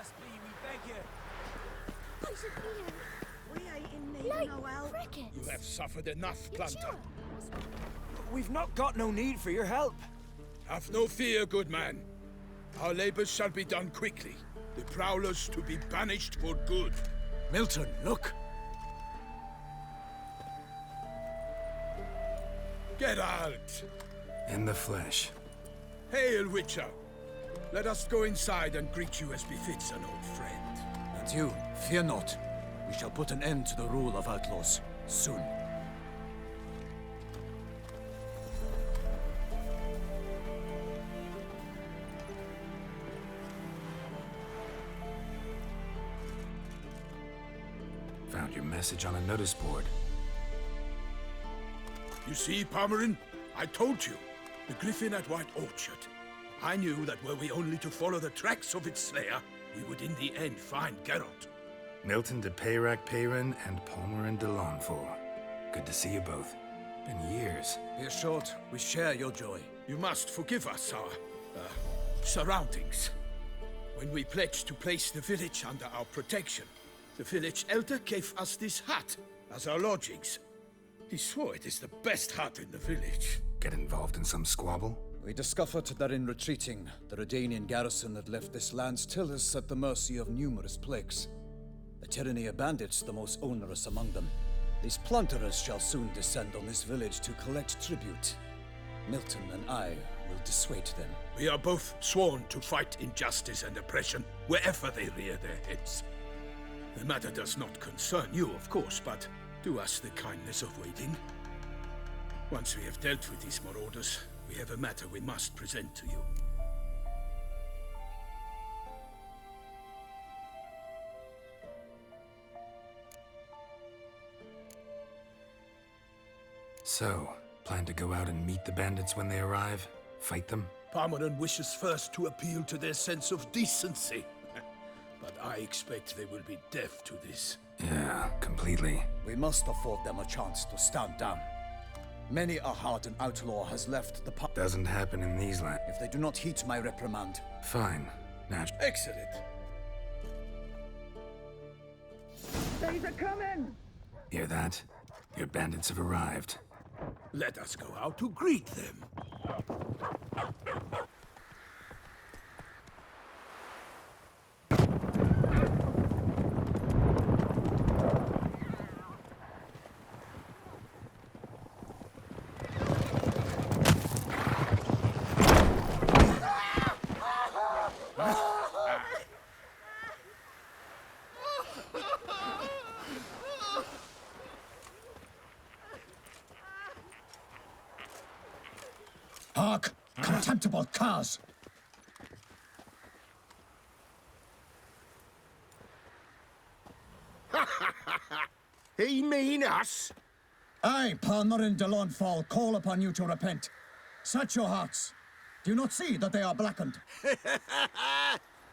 us be, we beg you. We ain't in need Like of no help. crickets. You have suffered enough, Plunter. We've not got no need for your help. Have no fear, good man. Our labors shall be done quickly. The prowlers to be banished for good. Milton, look. Geralt! In the flesh. Hail, Witcher! Let us go inside and greet you as befits an old friend. And you, fear not. We shall put an end to the rule of outlaws, soon. Found your message on a notice board. You see, Pomeran? I told you. The griffin at White Orchard. I knew that were we only to follow the tracks of its slayer, we would in the end find Geralt. Milton de Peyrac Peyran and Palmerin de Lawnfall. Good to see you both. Been years. Be assured, we share your joy. You must forgive us our, surroundings. When we pledged to place the village under our protection, the village elder gave us this hut as our lodgings. He swore it is the best hut in the village. Get involved in some squabble? We discovered that in retreating, the Redanian garrison that left this land still is at the mercy of numerous plagues. The tyranny of bandits, the most onerous among them. These plunderers shall soon descend on this village to collect tribute. Milton and I will dissuade them. We are both sworn to fight injustice and oppression wherever they rear their heads. The matter does not concern you, of course, but do us the kindness of waiting. Once we have dealt with these marauders, we have a matter we must present to you. So, plan to go out and meet the bandits when they arrive? Fight them? Parmeran wishes first to appeal to their sense of decency. But I expect they will be deaf to this. Yeah, completely. We must afford them a chance to stand down. Many a hardened outlaw has left the path. Doesn't happen in these lands. If they do not heed my reprimand. Fine. Excellent. They's a coming! Hear that? Your bandits have arrived. Let us go out to greet them. Hark! Contemptible curs! He mean us? I, Palmerin de Lawnfall, call upon you to repent. Set your hearts. Do you not see that they are blackened?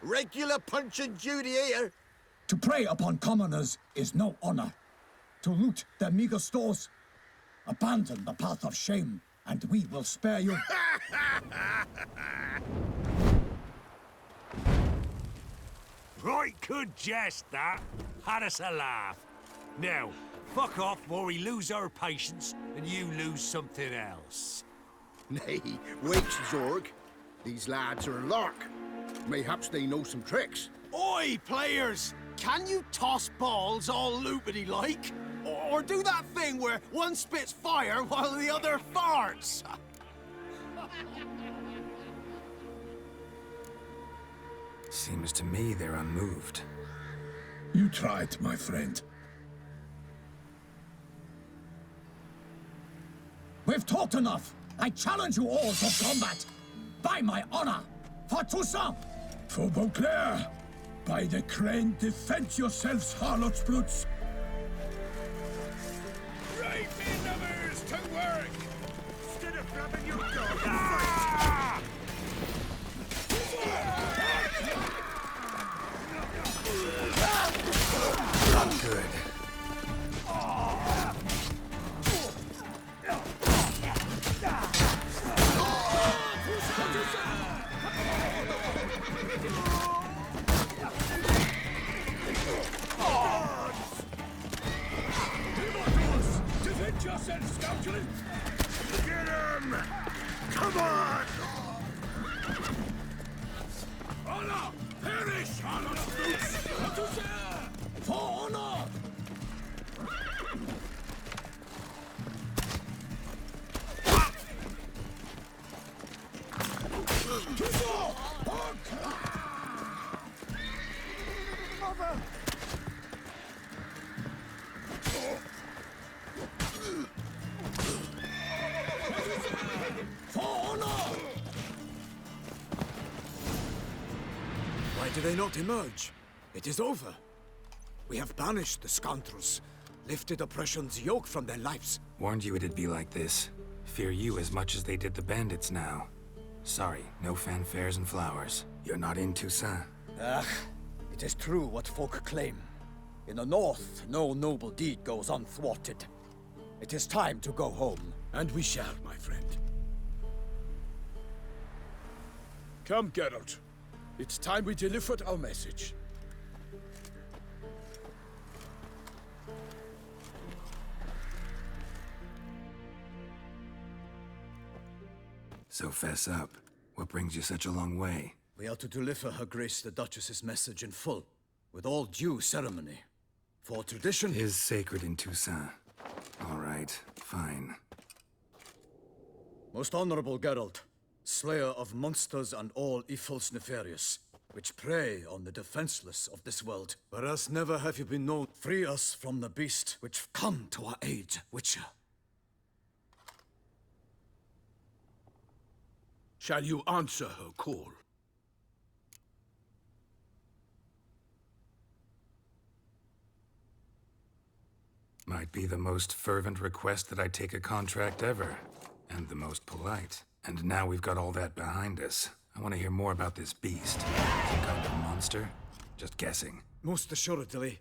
Regular Punch and Judy here. To prey upon commoners is no honor. To loot their meager stores, abandon the path of shame, and we will spare you. Right good jest, that. Had us a laugh. Now, fuck off before we lose our patience and you lose something else. Nay, wait, Zorg. These lads are a lark. Mayhaps they know some tricks. Oi, players! Can you toss balls all loopity-like? Or do that thing where one spits fire while the other farts? Seems to me they're unmoved. You tried, my friend. We've talked enough. I challenge you all to combat. By my honor. For Toussaint. For Beauclair. By the crane, defend yourselves, harlots brutes. Right in numbers to work! Instead of grabbing your dog, Not good. Valhalla! Perish, Harlot's brutes! For honor! Why do they not emerge? It is over. We have banished the scoundrels, lifted oppression's yoke from their lives. Warned you it'd be like this. Fear you as much as they did the bandits now. Sorry, no fanfares and flowers. You're not in Toussaint. Ah, it is true what folk claim. In the north, no noble deed goes unthwarted. It is time to go home. And we shall, my friend. Come, Geralt. It's time we delivered our message. So fess up. What brings you such a long way? We are to deliver Her Grace the Duchess's message in full, with all due ceremony. For tradition... It is sacred in Toussaint. All right, fine. Most honorable Geralt, slayer of monsters and all evils nefarious, which prey on the defenseless of this world. Whereas never have you been known. Free us from the beast which come to our aid, Witcher. Shall you answer her call? Might be the most fervent request that I take a contract ever. And the most polite. And now we've got all that behind us. I want to hear more about this beast. Some kind of monster? Just guessing. Most assuredly,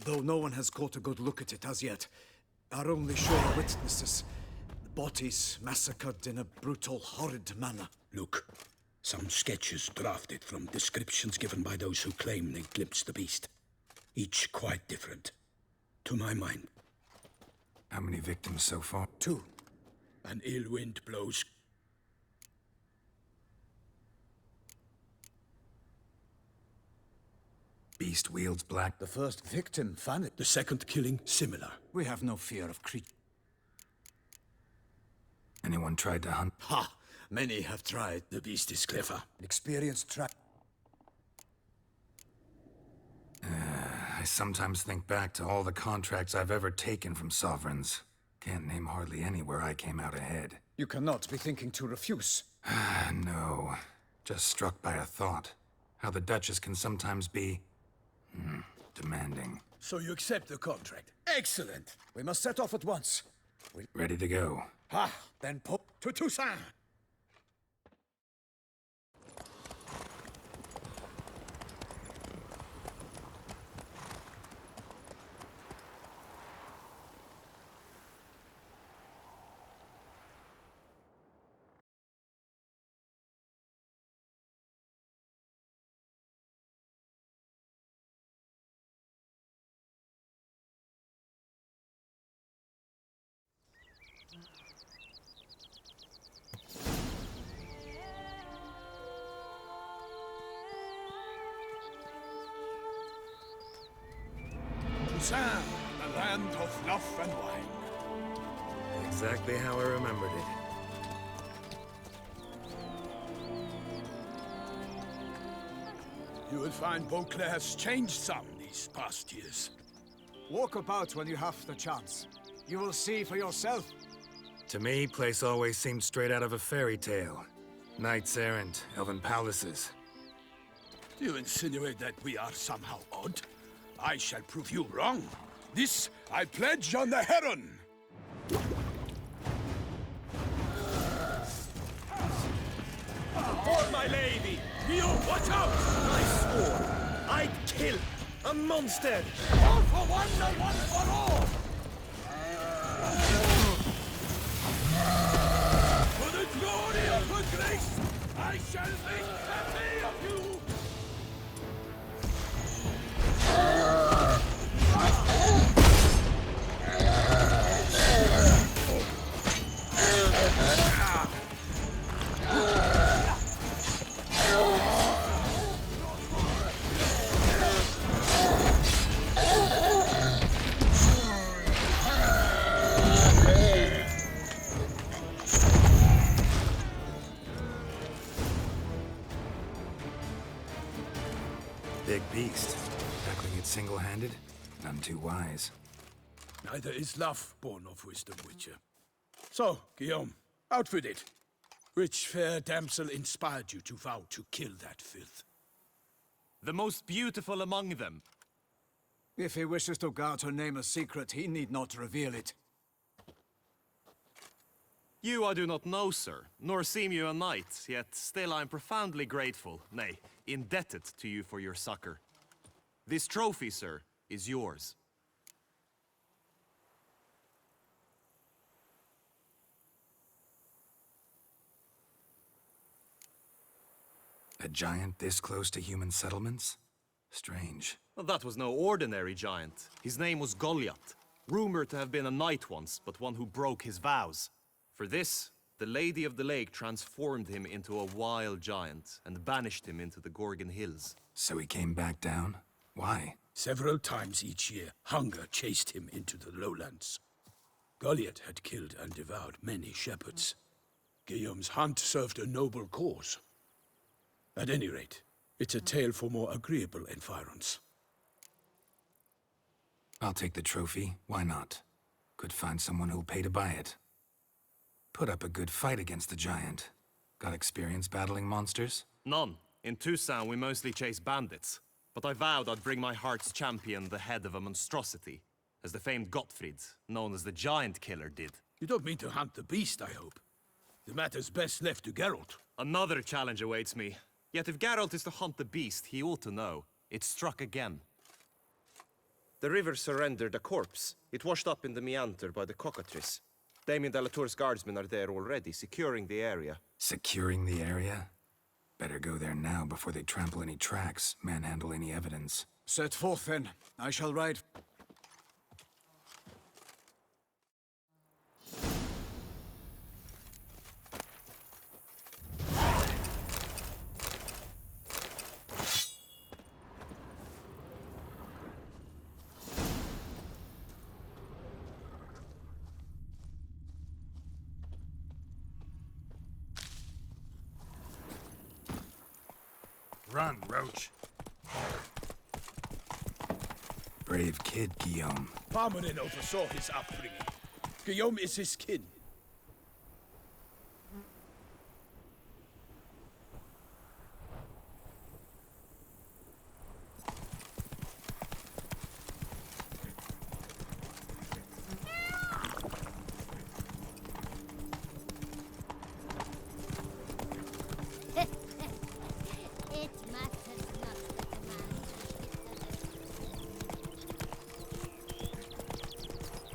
though no one has caught a good look at it as yet. Our only sure witnesses. Bodies massacred in a brutal, horrid manner. Look, some sketches drafted from descriptions given by those who claim they glimpsed the beast. Each quite different. To my mind. How many victims so far? 2. An ill wind blows. Beast wields black. The first victim, Fanny. The second killing, similar. We have no fear of creatures. Anyone tried to hunt? Ha! Many have tried. The beast is clever. An experienced track. I sometimes think back to all the contracts I've ever taken from sovereigns. Can't name hardly any where I came out ahead. You cannot be thinking to refuse. No. Just struck by a thought. How the Duchess can sometimes be... demanding. So you accept the contract. Excellent. We must set off at once. Ready to go. Ha! Then To Toussaint! Toussaint, the land of love and wine. Exactly how I remembered it. You will find Beauclair has changed some these past years. walk about when you have the chance. You will see for yourself. To me, place always seemed straight out of a fairy tale. Knights errant, elven palaces. Do you insinuate that we are somehow odd? I shall prove you wrong. This I pledge on the Heron. For my lady! You, watch out! I swore I'd kill a monster! All for one and one for all! For the glory of her grace, I shall make happy of you! Big beast. Tackling it single-handed? None too wise. Neither is love born of wisdom, Witcher. So, Guillaume, out with it. Which fair damsel inspired you to vow to kill that filth? The most beautiful among them. If he wishes to guard her name a secret, he need not reveal it. You I do not know, sir, nor seem you a knight, yet still I am profoundly grateful, nay, indebted to you for your succor. This trophy, sir, is yours. A giant this close to human settlements? Strange. Well, that was no ordinary giant. His name was Goliath, rumored to have been a knight once, but one who broke his vows. For this, the Lady of the Lake transformed him into a wild giant and banished him into the Gorgon Hills. So he came back down? Why? Several times each year, hunger chased him into the lowlands. Goliath had killed and devoured many shepherds. Guillaume's hunt served a noble cause. At any rate, it's a tale for more agreeable environs. I'll take the trophy. Why not? Could find someone who'll pay to buy it. Put up a good fight against the giant. Got experience battling monsters? None. In Toussaint, we mostly chase bandits. But I vowed I'd bring my heart's champion the head of a monstrosity, as the famed Gottfried, known as the Giant Killer, did. You don't mean to hunt the beast, I hope. The matter's best left to Geralt. Another challenge awaits me. Yet if Geralt is to hunt the beast, he ought to know. It struck again. The river surrendered a corpse. It washed up in the meander by the cockatrice. Damien de la Tour's guardsmen are there already, securing the area. Securing the area? Better go there now before they trample any tracks, manhandle any evidence. Set forth then. I shall ride. Run, Roach. Brave kid, Guillaume. Parmanin oversaw his upbringing. Guillaume is his kin.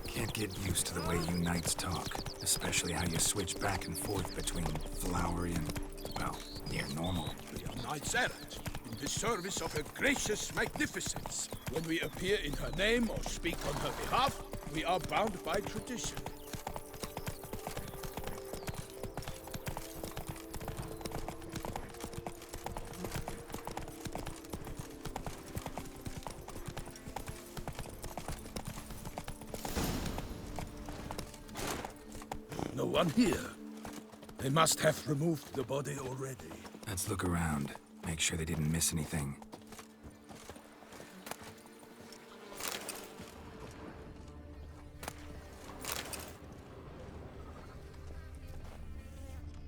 Can't get used to the way you knights talk, especially how you switch back and forth between flowery and, well, near normal. We are knights errant, in the service of her gracious magnificence. When we appear in her name or speak on her behalf, we are bound by tradition. No one here. They must have removed the body already. Let's look around. Make sure they didn't miss anything.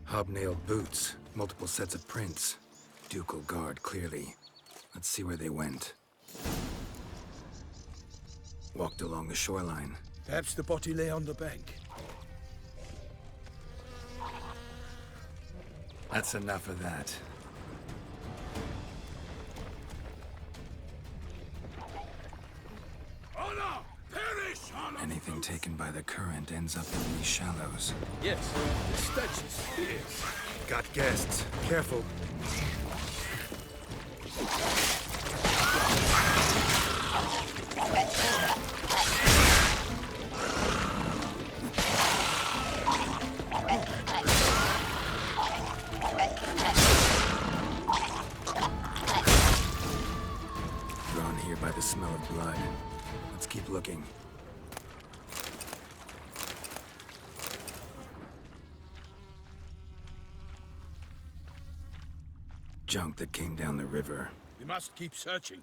Hobnailed boots, multiple sets of prints. Ducal guard, clearly. Let's see where they went. Walked along the shoreline. Perhaps the body lay on the bank. That's enough of that. Honor! Perish! Honor! Anything taken by the current ends up in these shallows. Yes, the stench is fierce. Got guests. Careful. Drawn here by the smell of blood. Let's keep looking. Junk that came down the river. We must keep searching.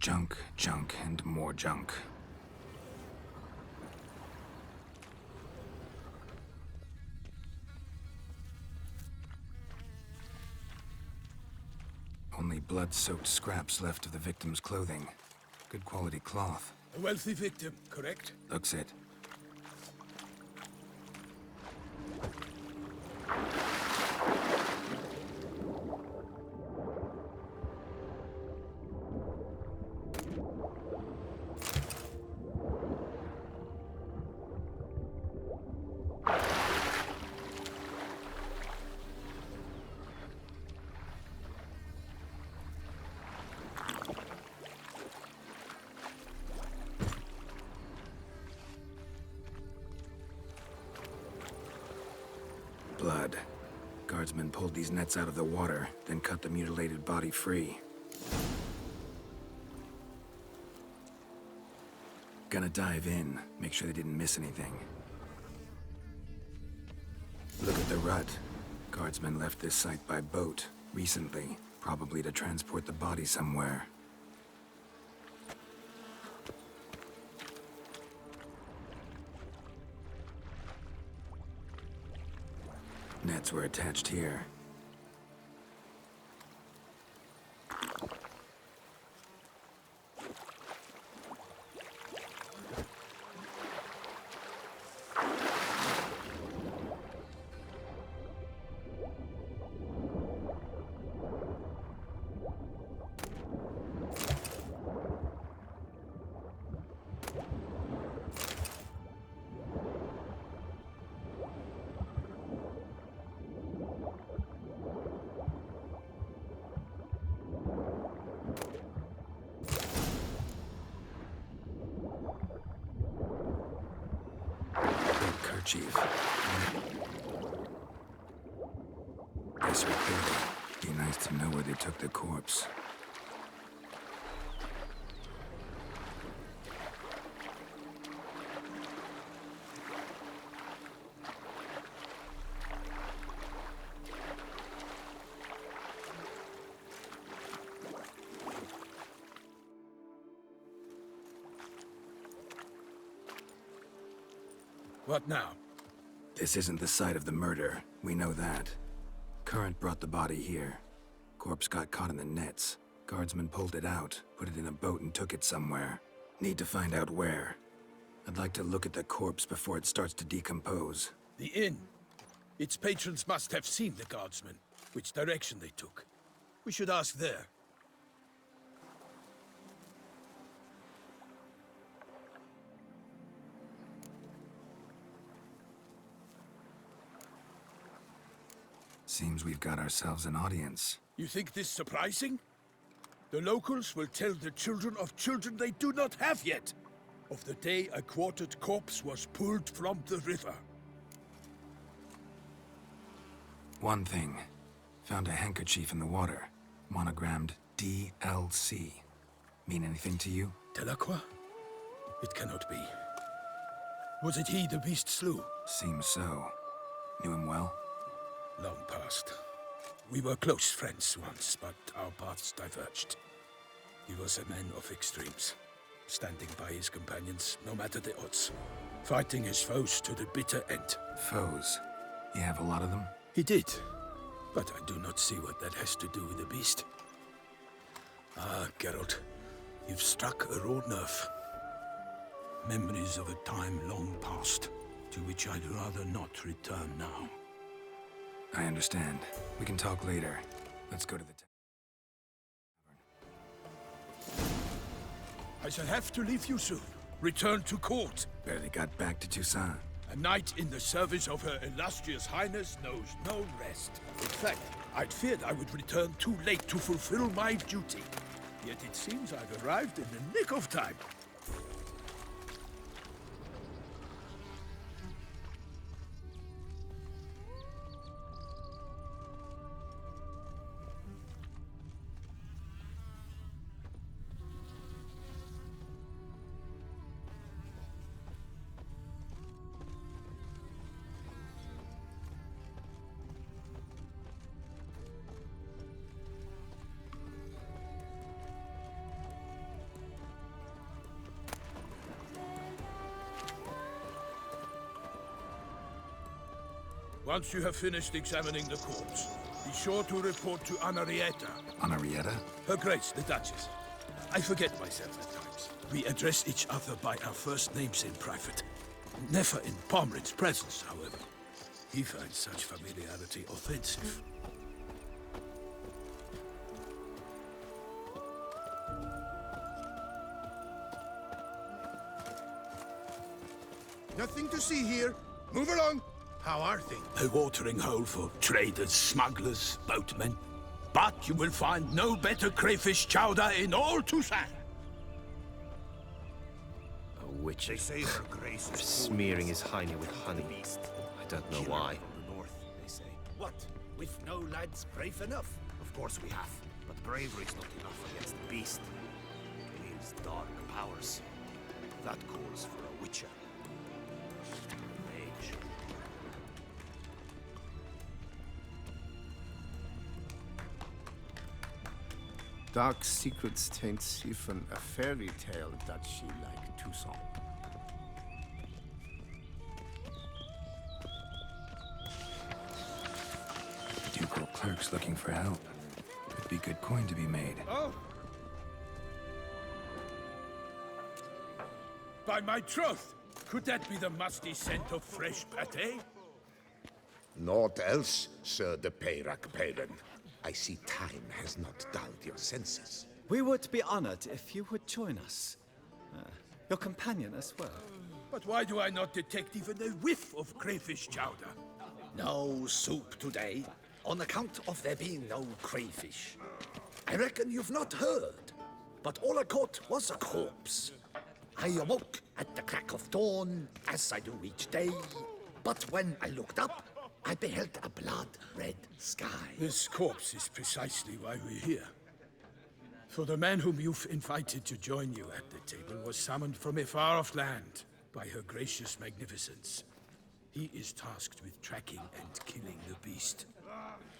Junk, junk, and more junk. Only blood-soaked scraps left of the victim's clothing. Good quality cloth. A wealthy victim, correct? Looks it. Blood. Guardsmen pulled these nets out of the water, then cut the mutilated body free. Gonna dive in, make sure they didn't miss anything. Look at the rut. Guardsmen left this site by boat, recently, probably to transport the body somewhere. Nets were attached here. Chief. Guess we're clear. Be nice to know where they took the corpse. What now? This isn't the site of the murder. We know that. Current brought the body here. Corpse got caught in the nets. Guardsmen pulled it out, put it in a boat and took it somewhere. Need to find out where. I'd like to look at the corpse before it starts to decompose. The inn. Its patrons must have seen the guardsmen, which direction they took. We should ask there. Seems we've got ourselves an audience. You think this surprising? The locals will tell the children of children they do not have yet, of the day a quartered corpse was pulled from the river. One thing. Found a handkerchief in the water. Monogrammed DLC. Mean anything to you? Delacroix? It cannot be. Was it he the beast slew? Seems so. Knew him well? Long past. We were close friends once, but our paths diverged. He was a man of extremes, standing by his companions, no matter the odds. Fighting his foes to the bitter end. Foes? You have a lot of them? He did, but I do not see what that has to do with the beast. Ah, Geralt, you've struck a raw nerve. Memories of a time long past, to which I'd rather not return now. I understand. We can talk later. Let's go to the tavern. I shall have to leave you soon. Return to court. Barely got back to Toussaint. A knight in the service of Her Illustrious Highness knows no rest. In fact, I'd feared I would return too late to fulfill my duty. Yet it seems I've arrived in the nick of time. Once you have finished examining the corpse, be sure to report to Anarietta. Anarietta? Her Grace, the Duchess. I forget myself at times. We address each other by our first names in private. Never in Pomrin's presence, however. He finds such familiarity offensive. Nothing to see here. Move along. How are things? A watering hole for traders, smugglers, boatmen. But you will find no better crayfish chowder in all Toussaint. A witch. They say her grace is Smearing his hiney with honey. I don't know why. from the north, they say. What? We've no lads brave enough? Of course we have, but bravery's not enough against the beast. It needs dark powers. That calls for a witcher. Mage. Dark secrets taints even a fairy tale that she like Toussaint. Ducal clerks looking for help. Could be good coin to be made. Oh! By my troth! Could that be the musty scent of fresh pâté? Naught else, Sir de Peyrac Peyran. I see time has not dulled your senses. We would be honored if you would join us. Your companion as well. But why do I not detect even a whiff of crayfish chowder? No soup today, on account of there being no crayfish. I reckon you've not heard, but all I caught was a corpse. I awoke at the crack of dawn, as I do each day, but when I looked up, I beheld a blood-red sky. This corpse is precisely why we're here. For the man whom you've invited to join you at the table was summoned from a far-off land by her gracious magnificence. He is tasked with tracking and killing the beast.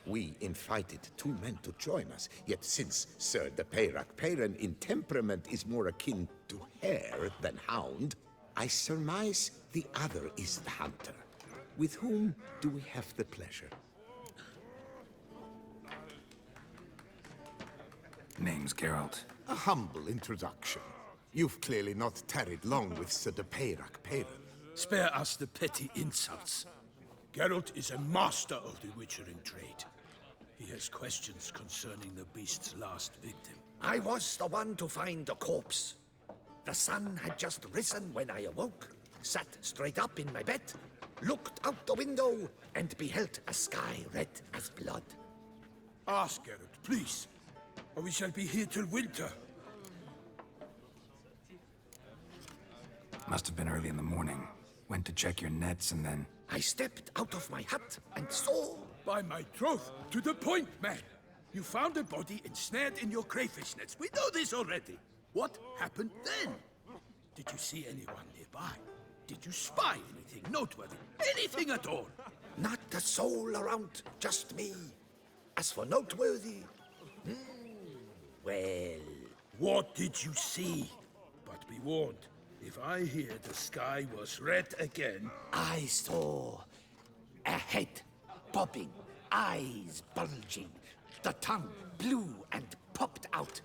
We invited two men to join us, yet since Sir de Peyrac Peyran in temperament is more akin to hare than hound, I surmise the other is the hunter. With whom do we have the pleasure? Name's Geralt. A humble introduction. You've clearly not tarried long with Sir de Peyrac Peyran. Spare us the petty insults. Geralt is a master of the witchering trade. He has questions concerning the beast's last victim. I was the one to find the corpse. The sun had just risen when I awoke, sat straight up in my bed, looked out the window, and beheld a sky red as blood. Ask Geralt, please, or we shall be here till winter. Must have been early in the morning. Went to check your nets and then... I stepped out of my hut and saw... By my troth, to the point, man. You found a body ensnared in your crayfish nets. We know this already. What happened then? Did you see anyone nearby? Did you spy anything noteworthy? Anything at all? Not a soul around, just me. As for noteworthy... well... What did you see? But be warned, if I hear the sky was red again... I saw a head bobbing, eyes bulging, the tongue blue and popped out.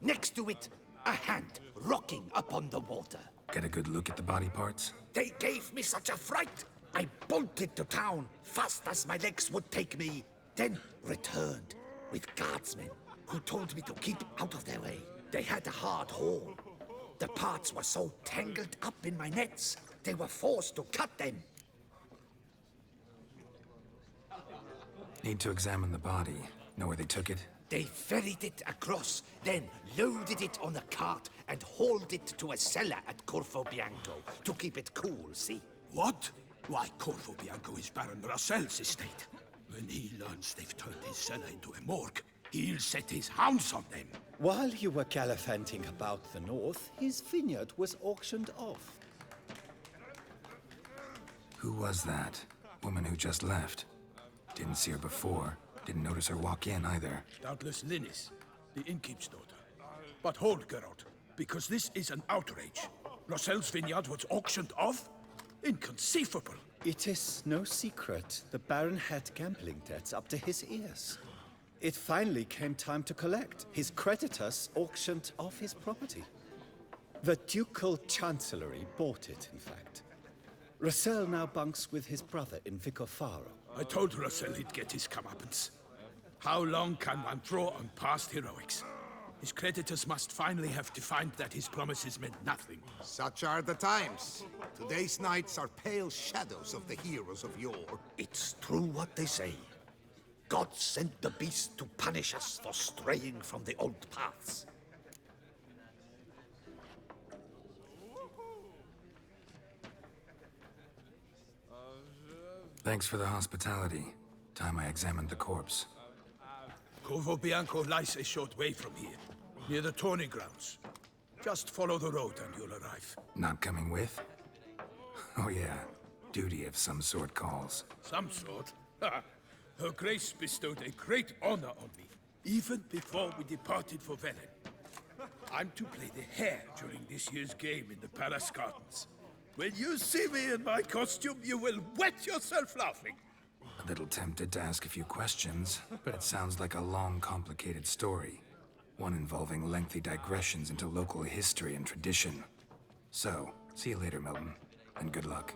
Next to it, a hand rocking upon the water. Get a good look at the body parts? They gave me such a fright. I bolted to town fast as my legs would take me, then returned with guardsmen who told me to keep out of their way. They had a hard haul. The parts were so tangled up in my nets, they were forced to cut them. Need to examine the body. Know where they took it? They ferried it across, then loaded it on a cart and hauled it to a cellar at Corvo Bianco to keep it cool, see? What? Why, Corvo Bianco is Baron Rossel's estate. When he learns they've turned his cellar into a morgue, he'll set his hounds on them. While you were gallivanting about the north, his vineyard was auctioned off. Who was that? Woman who just left. Didn't see her before. Didn't notice her walk in either. Doubtless Linnis, the innkeep's daughter. But hold, Geralt, because this is an outrage. Rossel's vineyard was auctioned off? Inconceivable. It is no secret the Baron had gambling debts up to his ears. It finally came time to collect. His creditors auctioned off his property. The Ducal Chancellery bought it, in fact. Russell now bunks with his brother in Vicofaro. I told Russell he'd get his comeuppance. How long can one draw on past heroics? His creditors must finally have to find that his promises meant nothing. Such are the times. Today's knights are pale shadows of the heroes of yore. It's true what they say. God sent the beast to punish us for straying from the old paths. Thanks for the hospitality. Time I examined the corpse. Corvo Bianco lies a short way from here, near the tourney grounds. Just follow the road and you'll arrive. Not coming with? Oh yeah, duty of some sort calls. Some sort? Her Grace bestowed a great honor on me, even before we departed for Velen. I'm to play the hare during this year's game in the Palace Gardens. When you see me in my costume, you will wet yourself laughing. A little tempted to ask a few questions, but it sounds like a long, complicated story. One involving lengthy digressions into local history and tradition. So, see you later, Milton, and good luck.